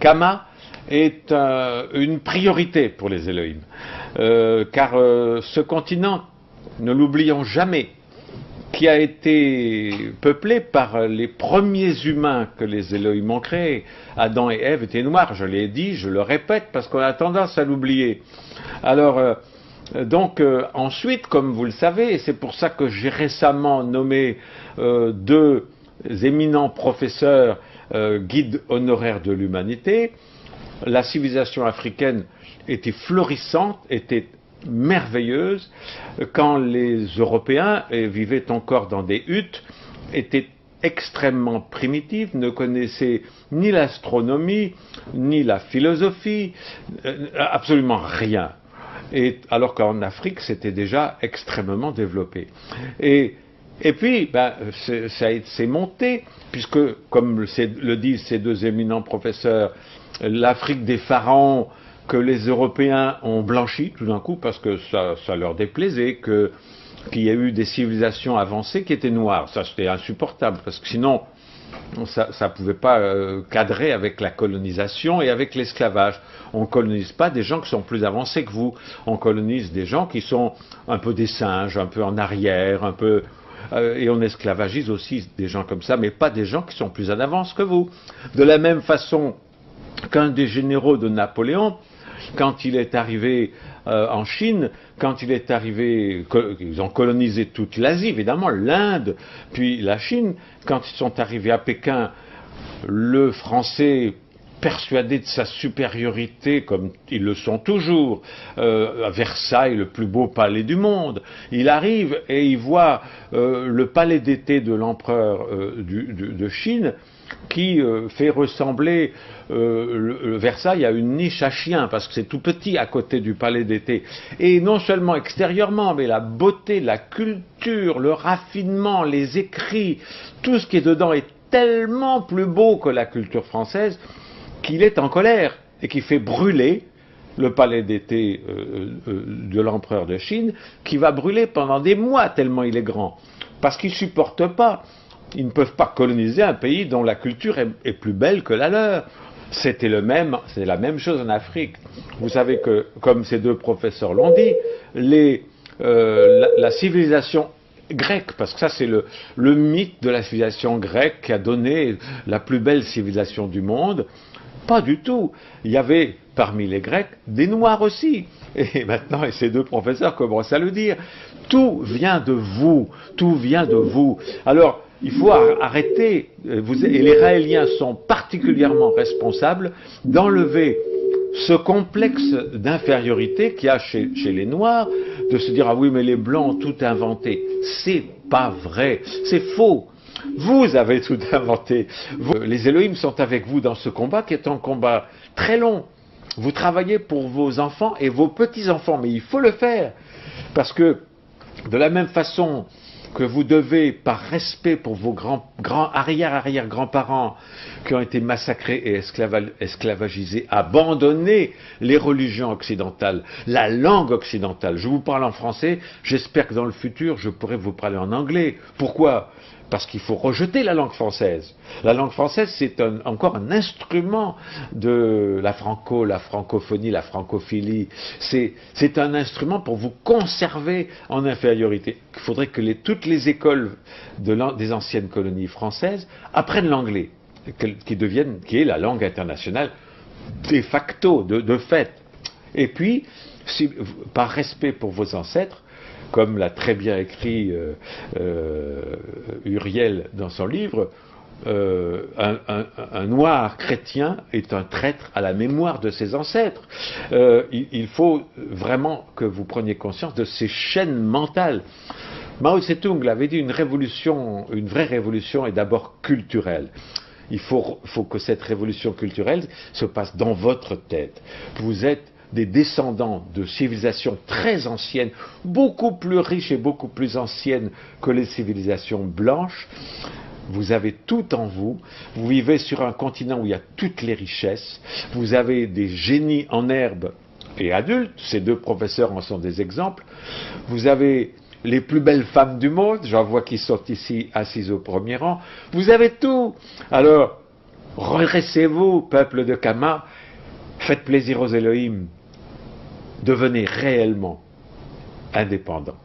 Kama est une priorité pour les Elohim. Car ce continent, ne l'oublions jamais, qui a été peuplé par les premiers humains que les Elohim ont créés. Adam et Ève étaient noirs, je l'ai dit, je le répète, parce qu'on a tendance à l'oublier. Alors, ensuite, comme vous le savez, et c'est pour ça que j'ai récemment nommé deux éminents professeurs guides honoraires de l'humanité, la civilisation africaine était florissante, était merveilleuse, quand les Européens vivaient encore dans des huttes, étaient extrêmement primitifs, ne connaissaient ni l'astronomie, ni la philosophie, absolument rien. Et, alors qu'en Afrique, c'était déjà extrêmement développé. Et puis, c'est monté, puisque, comme le disent ces deux éminents professeurs, l'Afrique des pharaons, que les Européens ont blanchi tout d'un coup parce que ça leur déplaisait, qu'il y a eu des civilisations avancées qui étaient noires. Ça, c'était insupportable, parce que sinon, ça ne pouvait pas cadrer avec la colonisation et avec l'esclavage. On ne colonise pas des gens qui sont plus avancés que vous. On colonise des gens qui sont un peu des singes, un peu en arrière, un peu... et on esclavagise aussi des gens comme ça, mais pas des gens qui sont plus en avance que vous. De la même façon qu'un des généraux de Napoléon, quand il est arrivé en Chine, quand il est arrivé, ils ont colonisé toute l'Asie, évidemment, l'Inde, puis la Chine, quand ils sont arrivés à Pékin, le Français, persuadé de sa supériorité, comme ils le sont toujours, à Versailles, le plus beau palais du monde, il arrive et il voit le palais d'été de l'empereur de Chine, qui fait ressembler Versailles à une niche à chiens, parce que c'est tout petit à côté du palais d'été. Et non seulement extérieurement, mais la beauté, la culture, le raffinement, les écrits, tout ce qui est dedans est tellement plus beau que la culture française qu'il est en colère et qui fait brûler le palais d'été de l'empereur de Chine, qui va brûler pendant des mois tellement il est grand, parce qu'il ne supporte pas. Ils ne peuvent pas coloniser un pays dont la culture est plus belle que la leur. C'est la même chose en Afrique. Vous savez que, comme ces deux professeurs l'ont dit, la civilisation grecque, parce que ça c'est le mythe de la civilisation grecque qui a donné la plus belle civilisation du monde, pas du tout. Il y avait parmi les Grecs des Noirs aussi. Et maintenant, et ces deux professeurs commencent à le dire, tout vient de vous, tout vient de vous. Alors, il faut arrêter, et les Raéliens sont particulièrement responsables d'enlever ce complexe d'infériorité qu'il y a chez les Noirs, de se dire « Ah oui, mais les Blancs ont tout inventé ». C'est pas vrai, c'est faux. Vous avez tout inventé. Les Elohim sont avec vous dans ce combat qui est un combat très long. Vous travaillez pour vos enfants et vos petits-enfants, mais il faut le faire. Parce que, de la même façon que vous devez, par respect pour vos arrière-arrière-grands-parents qui ont été massacrés et esclavagisés, abandonner les religions occidentales, la langue occidentale. Je vous parle en français, j'espère que dans le futur, je pourrai vous parler en anglais. Pourquoi ? Parce qu'il faut rejeter la langue française. La langue française, c'est encore un instrument de la francophonie, la francophilie. C'est un instrument pour vous conserver en infériorité. Il faudrait que toutes les écoles des anciennes colonies françaises apprennent l'anglais, qui est la langue internationale de facto, de fait. Et puis, par respect pour vos ancêtres, comme l'a très bien écrit Uriel dans son livre, un noir chrétien est un traître à la mémoire de ses ancêtres. Il faut vraiment que vous preniez conscience de ces chaînes mentales. Mao Tse-tung l'avait dit, une vraie révolution est d'abord culturelle. Il faut que cette révolution culturelle se passe dans votre tête. Vous êtes des descendants de civilisations très anciennes, beaucoup plus riches et beaucoup plus anciennes que les civilisations blanches. Vous avez tout en vous, vous vivez sur un continent où il y a toutes les richesses, vous avez des génies en herbe et adultes, ces deux professeurs en sont des exemples, vous avez les plus belles femmes du monde, j'en vois qui sont ici assises au premier rang, vous avez tout. Alors, redressez-vous, peuple de Kama, faites plaisir aux Elohim, devenez réellement indépendants.